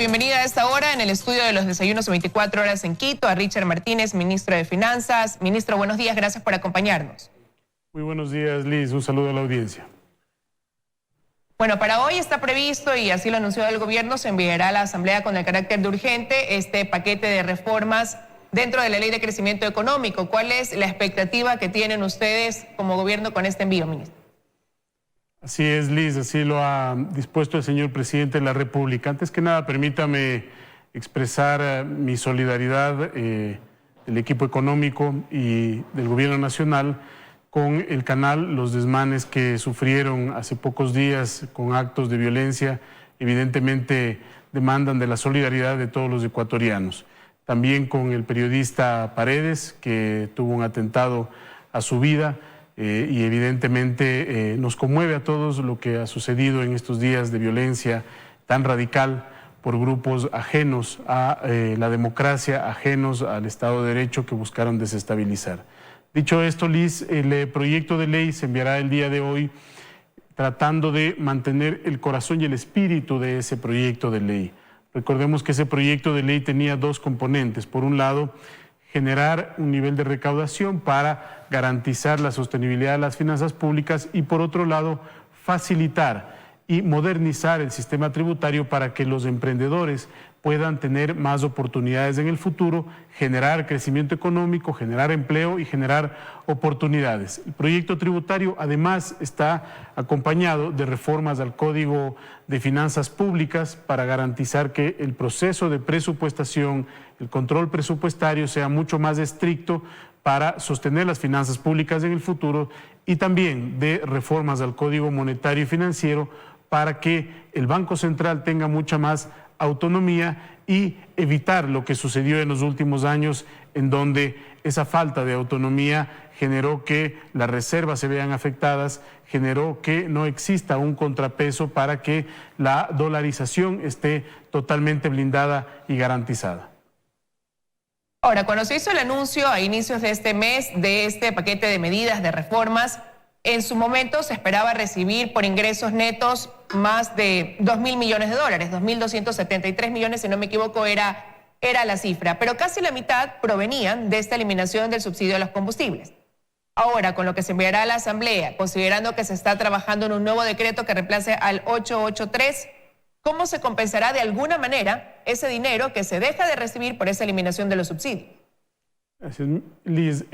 bienvenida a esta hora en el estudio de los desayunos 24 horas en Quito a Richard Martínez, ministro de Finanzas. Ministro, buenos días, gracias por acompañarnos. Muy buenos días, Liz. Un saludo a la audiencia. Bueno, para hoy está previsto, y así lo anunció el gobierno, se enviará a la Asamblea con el carácter de urgente este paquete de reformas dentro de la Ley de Crecimiento Económico. ¿Cuál es la expectativa que tienen ustedes como gobierno con este envío, ministro? Así es, Liz, así lo ha dispuesto el señor presidente de la República. Antes que nada, permítame expresar mi solidaridad del equipo económico y del gobierno nacional con el canal, los desmanes que sufrieron hace pocos días con actos de violencia, evidentemente demandan de la solidaridad de todos los ecuatorianos. También con el periodista Paredes, que tuvo un atentado a su vida, y evidentemente nos conmueve a todos lo que ha sucedido en estos días de violencia tan radical por grupos ajenos a la democracia, ajenos al Estado de Derecho, que buscaron desestabilizar. Dicho esto, Liz, el proyecto de ley se enviará el día de hoy tratando de mantener el corazón y el espíritu de ese proyecto de ley. Recordemos que ese proyecto de ley tenía dos componentes. Por un lado, generar un nivel de recaudación para garantizar la sostenibilidad de las finanzas públicas y, por otro lado, facilitar y modernizar el sistema tributario para que los emprendedores puedan tener más oportunidades en el futuro, generar crecimiento económico, generar empleo y generar oportunidades. El proyecto tributario además está acompañado de reformas al Código de Finanzas Públicas para garantizar que el proceso de presupuestación, el control presupuestario sea mucho más estricto para sostener las finanzas públicas en el futuro, y también de reformas al Código Monetario y Financiero para que el Banco Central tenga mucha más autonomía y evitar lo que sucedió en los últimos años, en donde esa falta de autonomía generó que las reservas se vean afectadas, generó que no exista un contrapeso para que la dolarización esté totalmente blindada y garantizada. Ahora, cuando se hizo el anuncio a inicios de este mes de este paquete de medidas, de reformas, en su momento se esperaba recibir por ingresos netos más de 2.000 millones de dólares, 2.273 millones, si no me equivoco, era la cifra, pero casi la mitad provenían de esta eliminación del subsidio a los combustibles. Ahora, con lo que se enviará a la Asamblea, considerando que se está trabajando en un nuevo decreto que reemplace al 883, ¿cómo se compensará de alguna manera ese dinero que se deja de recibir por esa eliminación de los subsidios? Así es, Liz,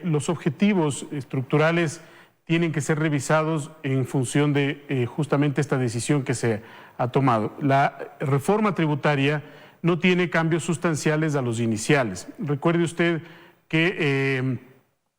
los objetivos estructurales tienen que ser revisados en función de justamente esta decisión que se ha tomado. La reforma tributaria no tiene cambios sustanciales a los iniciales. Recuerde usted que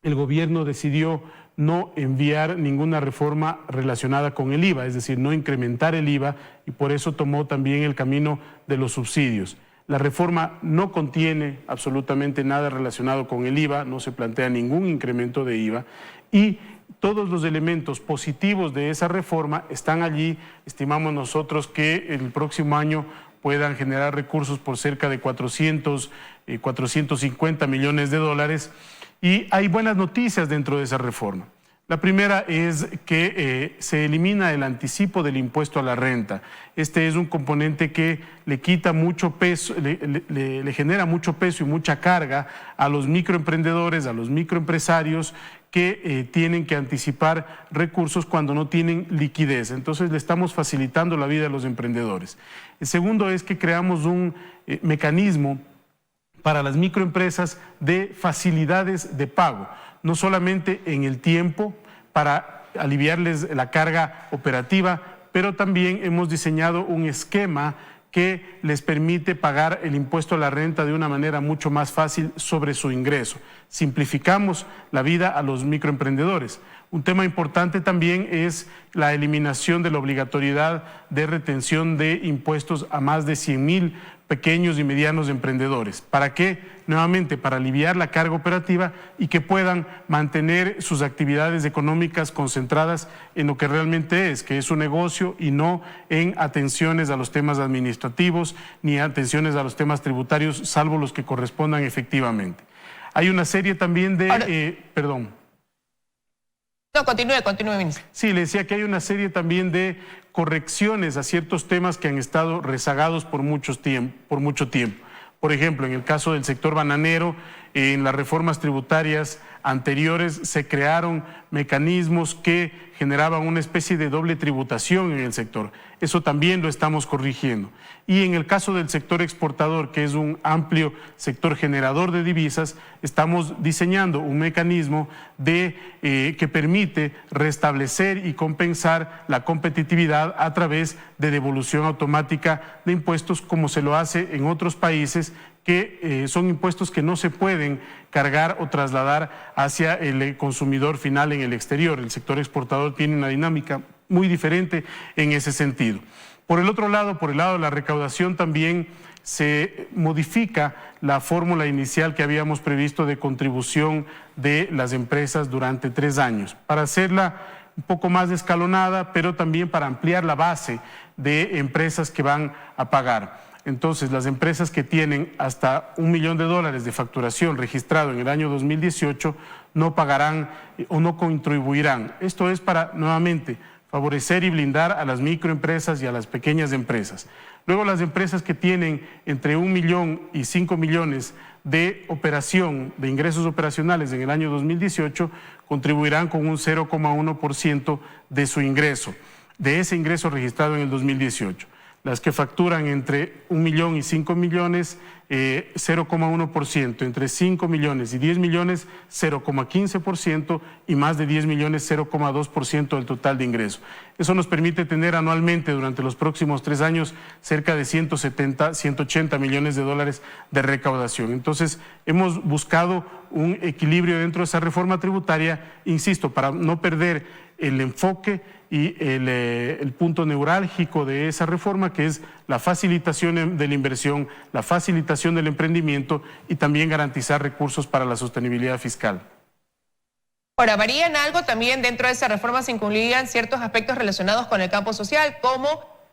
el gobierno decidió no enviar ninguna reforma relacionada con el IVA, es decir, no incrementar el IVA, y por eso tomó también el camino de los subsidios. La reforma no contiene absolutamente nada relacionado con el IVA, no se plantea ningún incremento de IVA, y todos los elementos positivos de esa reforma están allí. Estimamos nosotros que el próximo año puedan generar recursos por cerca de 450 millones de dólares, y hay buenas noticias dentro de esa reforma. La primera es que se elimina el anticipo del impuesto a la renta. Este es un componente que le quita mucho peso, le genera mucho peso y mucha carga a los microemprendedores, a los microempresarios que tienen que anticipar recursos cuando no tienen liquidez. Entonces le estamos facilitando la vida a los emprendedores. El segundo es que creamos un mecanismo para las microempresas de facilidades de pago, no solamente en el tiempo para aliviarles la carga operativa, pero también hemos diseñado un esquema que les permite pagar el impuesto a la renta de una manera mucho más fácil sobre su ingreso. Simplificamos la vida a los microemprendedores. Un tema importante también es la eliminación de la obligatoriedad de retención de impuestos a más de 100.000 pequeños y medianos emprendedores. ¿Para qué? Nuevamente, para aliviar la carga operativa y que puedan mantener sus actividades económicas concentradas en lo que realmente es, que es un negocio, y no en atenciones a los temas administrativos ni atenciones a los temas tributarios, salvo los que correspondan efectivamente. Hay una serie también de... perdón. No, continúe, ministro. Sí, le decía que hay una serie también de correcciones a ciertos temas que han estado rezagados por mucho tiempo. Por ejemplo, en el caso del sector bananero, en las reformas tributarias anteriores se crearon mecanismos que generaban una especie de doble tributación en el sector. Eso también lo estamos corrigiendo. Y en el caso del sector exportador, que es un amplio sector generador de divisas, estamos diseñando un mecanismo que permite restablecer y compensar la competitividad a través de devolución automática de impuestos, como se lo hace en otros países, que son impuestos que no se pueden cargar o trasladar hacia el consumidor final en el exterior. El sector exportador tiene una dinámica muy diferente en ese sentido. Por el otro lado, por el lado de la recaudación, también se modifica la fórmula inicial que habíamos previsto de contribución de las empresas durante 3 años, para hacerla un poco más escalonada, pero también para ampliar la base de empresas que van a pagar. Entonces, las empresas que tienen hasta $1 millón de facturación registrado en el año 2018 no pagarán o no contribuirán. Esto es para, nuevamente, favorecer y blindar a las microempresas y a las pequeñas empresas. Luego, las empresas que tienen entre 1 millón y 5 millones de operación, de ingresos operacionales en el año 2018, contribuirán con un 0,1% de su ingreso, de ese ingreso registrado en el 2018. Las que facturan entre 1 millón y 5 millones, 0,1%, entre 5 millones y 10 millones, 0,15% y más de 10 millones, 0,2% del total de ingreso. Eso nos permite tener anualmente durante los próximos 3 años cerca de 170, 180 millones de dólares de recaudación. Entonces, hemos buscado un equilibrio dentro de esa reforma tributaria, insisto, para no perder el enfoque y el punto neurálgico de esa reforma, que es la facilitación de la inversión, la facilitación del emprendimiento y también garantizar recursos para la sostenibilidad fiscal. Ahora, ¿varían algo también dentro de esa reforma? Se incluían ciertos aspectos relacionados con el campo social, como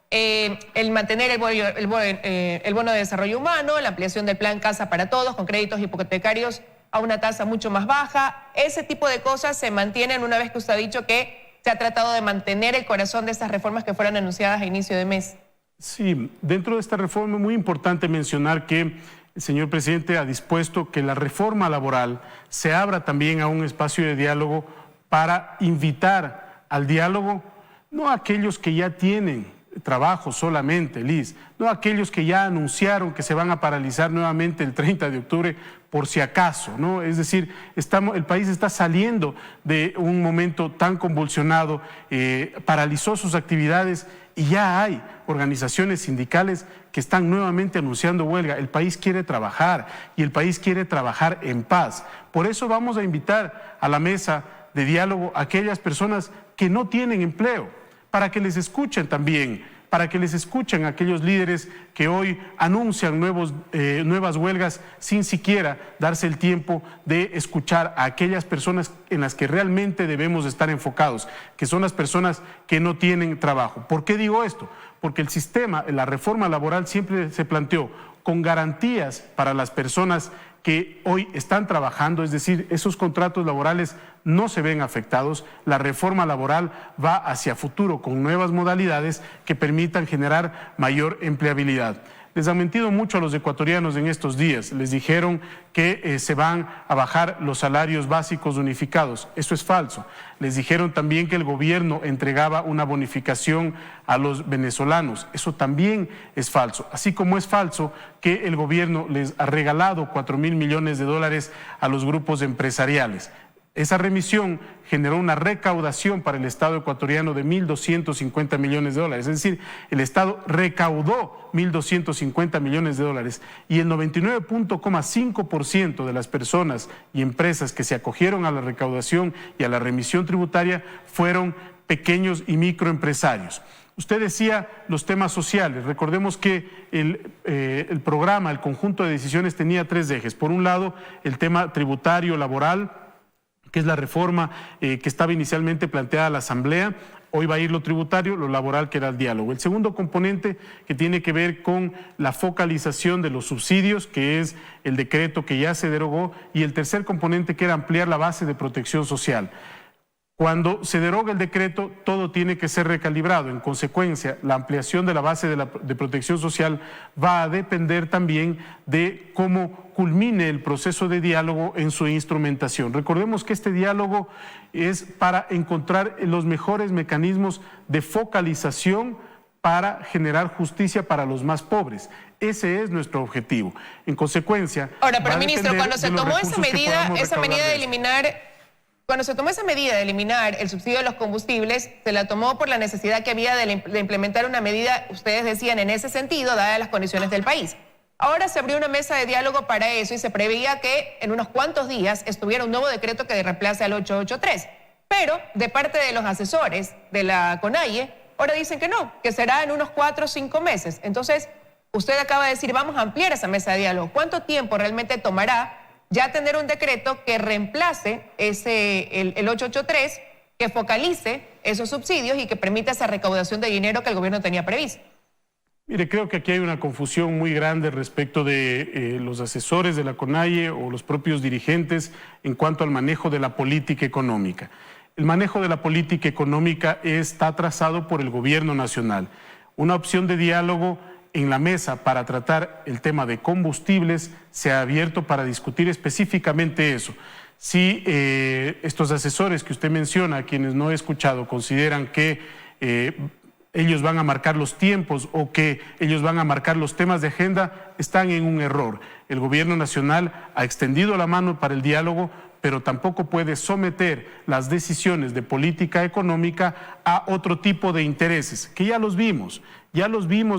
el mantener el bono de desarrollo humano, la ampliación del plan Casa para Todos con créditos hipotecarios a una tasa mucho más baja. Ese tipo de cosas se mantienen una vez que usted ha dicho que se ha tratado de mantener el corazón de estas reformas que fueron anunciadas a inicio de mes. Sí, dentro de esta reforma es muy importante mencionar que el señor presidente ha dispuesto que la reforma laboral se abra también a un espacio de diálogo para invitar al diálogo no a aquellos que ya tienen trabajo solamente, Liz, no a aquellos que ya anunciaron que se van a paralizar nuevamente el 30 de octubre por si acaso, ¿no? Es decir, el país está saliendo de un momento tan convulsionado, paralizó sus actividades y ya hay organizaciones sindicales que están nuevamente anunciando huelga. El país quiere trabajar y el país quiere trabajar en paz. Por eso vamos a invitar a la mesa de diálogo a aquellas personas que no tienen empleo, para que les escuchen también, para que les escuchen a aquellos líderes que hoy anuncian nuevas huelgas sin siquiera darse el tiempo de escuchar a aquellas personas en las que realmente debemos estar enfocados, que son las personas que no tienen trabajo. ¿Por qué digo esto? Porque el sistema, la reforma laboral siempre se planteó con garantías para las personas que hoy están trabajando, es decir, esos contratos laborales no se ven afectados. La reforma laboral va hacia futuro con nuevas modalidades que permitan generar mayor empleabilidad. Les han mentido mucho a los ecuatorianos en estos días. Les dijeron que se van a bajar los salarios básicos unificados. Eso es falso. Les dijeron también que el gobierno entregaba una bonificación a los venezolanos. Eso también es falso. Así como es falso que el gobierno les ha regalado 4.000 millones de dólares a los grupos empresariales. Esa remisión generó una recaudación para el Estado ecuatoriano de 1.250 millones de dólares. Es decir, el Estado recaudó 1.250 millones de dólares y el 99.5% de las personas y empresas que se acogieron a la recaudación y a la remisión tributaria fueron pequeños y microempresarios. Usted decía los temas sociales. Recordemos que el programa, el conjunto de decisiones tenía 3 ejes. Por un lado, el tema tributario, laboral, que es la reforma que estaba inicialmente planteada a la Asamblea. Hoy va a ir lo tributario, lo laboral, que era el diálogo. El segundo componente, que tiene que ver con la focalización de los subsidios, que es el decreto que ya se derogó, y el tercer componente, que era ampliar la base de protección social. Cuando se deroga el decreto, todo tiene que ser recalibrado. En consecuencia, la ampliación de la base de protección social va a depender también de cómo culmine el proceso de diálogo en su instrumentación. Recordemos que este diálogo es para encontrar los mejores mecanismos de focalización para generar justicia para los más pobres. Ese es nuestro objetivo. En consecuencia... Ahora, pero ministro, cuando se tomó esa medida de eliminar... Cuando se tomó esa medida de eliminar el subsidio de los combustibles, se la tomó por la necesidad que había de implementar una medida, ustedes decían, en ese sentido, dadas las condiciones del país. Ahora se abrió una mesa de diálogo para eso y se preveía que en unos cuantos días estuviera un nuevo decreto que reemplace al 883. Pero de parte de los asesores de la CONAIE, ahora dicen que no, que será en unos 4 o 5 meses. Entonces, usted acaba de decir, vamos a ampliar esa mesa de diálogo. ¿Cuánto tiempo realmente tomará ya tener un decreto que reemplace el 883, que focalice esos subsidios y que permita esa recaudación de dinero que el gobierno tenía previsto? Mire, creo que aquí hay una confusión muy grande respecto de los asesores de la CONAIE o los propios dirigentes en cuanto al manejo de la política económica. El manejo de la política económica está trazado por el gobierno nacional. Una opción de diálogo en la mesa para tratar el tema de combustibles se ha abierto para discutir específicamente eso. Si estos asesores que usted menciona, a quienes no he escuchado, consideran que ellos van a marcar los tiempos o que ellos van a marcar los temas de agenda, están en un error. El gobierno nacional ha extendido la mano para el diálogo, pero tampoco puede someter las decisiones de política económica a otro tipo de intereses, que ya los vimos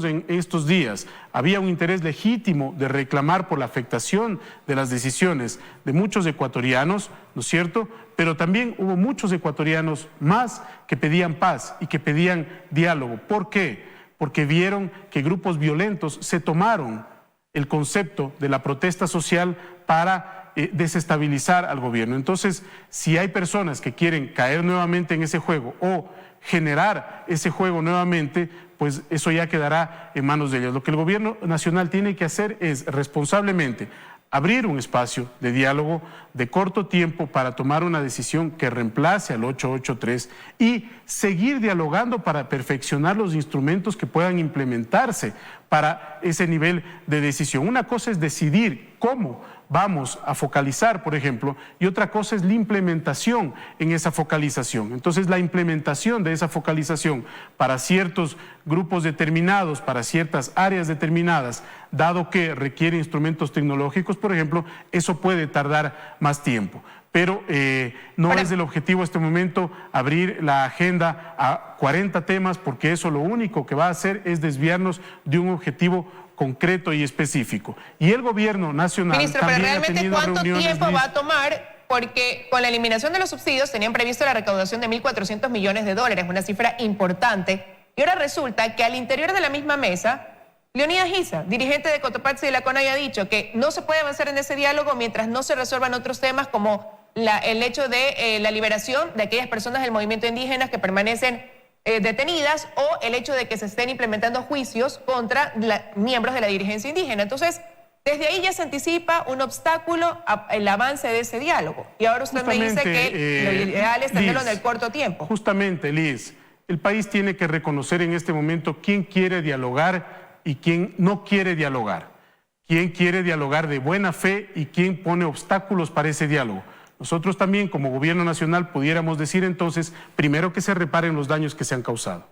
en estos días. Había un interés legítimo de reclamar por la afectación de las decisiones de muchos ecuatorianos, ¿no es cierto? Pero también hubo muchos ecuatorianos más que pedían paz y que pedían diálogo. ¿Por qué? Porque vieron que grupos violentos se tomaron el concepto de la protesta social para desestabilizar al gobierno. Entonces, si hay personas que quieren caer nuevamente en ese juego o generar ese juego nuevamente, pues eso ya quedará en manos de ellas. Lo que el gobierno nacional tiene que hacer es responsablemente abrir un espacio de diálogo de corto tiempo para tomar una decisión que reemplace al 883 y seguir dialogando para perfeccionar los instrumentos que puedan implementarse para ese nivel de decisión. Una cosa es decidir cómo vamos a focalizar, por ejemplo, y otra cosa es la implementación en esa focalización. Entonces, la implementación de esa focalización para ciertos grupos determinados, para ciertas áreas determinadas, dado que requiere instrumentos tecnológicos, por ejemplo, eso puede tardar más tiempo. Pero no es el objetivo en este momento abrir la agenda a 40 temas, porque eso lo único que va a hacer es desviarnos de un objetivo concreto y específico. Y el gobierno nacional... Ministro, pero realmente ¿cuánto tiempo va a tomar? Porque con la eliminación de los subsidios tenían previsto la recaudación de 1.400 millones de dólares, una cifra importante. Y ahora resulta que al interior de la misma mesa, Leonidas Giza, dirigente de Cotopaxi y de la CONAIE, ha dicho que no se puede avanzar en ese diálogo mientras no se resuelvan otros temas como el hecho de la liberación de aquellas personas del movimiento indígena que permanecen detenidas o el hecho de que se estén implementando juicios contra miembros de la dirigencia indígena. Entonces, desde ahí ya se anticipa un obstáculo al avance de ese diálogo. Y ahora usted me dice que lo ideal es tenerlo en el corto tiempo. Justamente, Liz, el país tiene que reconocer en este momento quién quiere dialogar y quién no quiere dialogar. Quién quiere dialogar de buena fe y quién pone obstáculos para ese diálogo. Nosotros también, como gobierno nacional, pudiéramos decir entonces, primero que se reparen los daños que se han causado.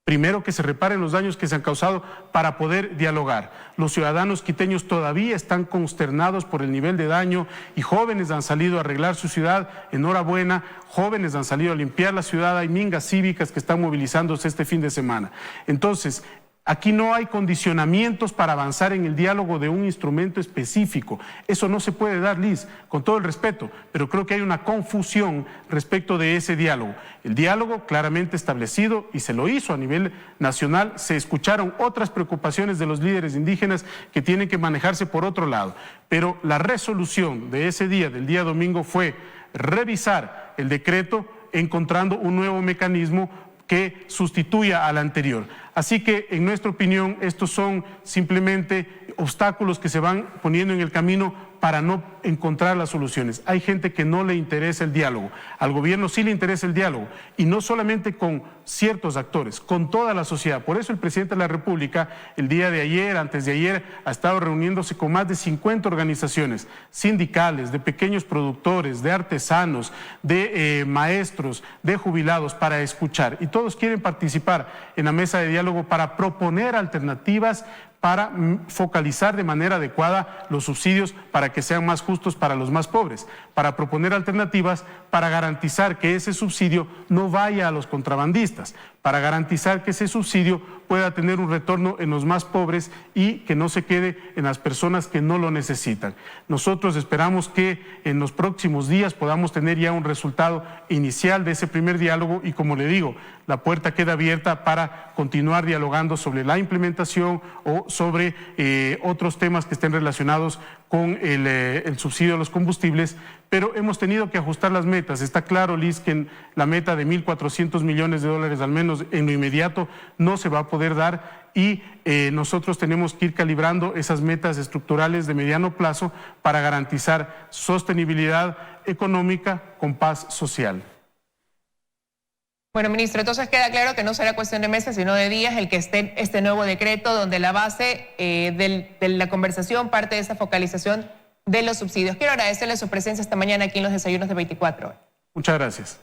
Primero que se reparen los daños que se han causado para poder dialogar. Los ciudadanos quiteños todavía están consternados por el nivel de daño y jóvenes han salido a arreglar su ciudad. Enhorabuena, jóvenes han salido a limpiar la ciudad. Hay mingas cívicas que están movilizándose este fin de semana. Entonces, aquí no hay condicionamientos para avanzar en el diálogo de un instrumento específico. Eso no se puede dar, Liz, con todo el respeto, pero creo que hay una confusión respecto de ese diálogo. El diálogo claramente establecido y se lo hizo a nivel nacional, se escucharon otras preocupaciones de los líderes indígenas que tienen que manejarse por otro lado. Pero la resolución de ese día, del día domingo, fue revisar el decreto encontrando un nuevo mecanismo que sustituya al anterior. Así que, en nuestra opinión, estos son simplemente obstáculos que se van poniendo en el camino para no encontrar las soluciones. Hay gente que no le interesa el diálogo. Al gobierno sí le interesa el diálogo, y no solamente con ciertos actores, con toda la sociedad. Por eso el presidente de la República, el día de ayer, antes de ayer, ha estado reuniéndose con más de 50 organizaciones sindicales, de pequeños productores, de artesanos, de maestros, de jubilados, para escuchar. Y todos quieren participar en la mesa de diálogo para proponer alternativas, para focalizar de manera adecuada los subsidios para que sean más justos para los más pobres, para proponer alternativas para garantizar que ese subsidio no vaya a los contrabandistas, para garantizar que ese subsidio pueda tener un retorno en los más pobres y que no se quede en las personas que no lo necesitan. Nosotros esperamos que en los próximos días podamos tener ya un resultado inicial de ese primer diálogo, y como le digo, la puerta queda abierta para continuar dialogando sobre la implementación o sobre otros temas que estén relacionados con el subsidio a los combustibles, pero hemos tenido que ajustar las metas. Está claro, Liz, que la meta de 1.400 millones de dólares al menos en lo inmediato no se va a poder dar, y nosotros tenemos que ir calibrando esas metas estructurales de mediano plazo para garantizar sostenibilidad económica con paz social. Bueno, ministro, entonces queda claro que no será cuestión de meses, sino de días el que esté este nuevo decreto, donde la base de la conversación parte de esa focalización de los subsidios. Quiero agradecerle su presencia esta mañana aquí en los desayunos de 24 horas. Muchas gracias.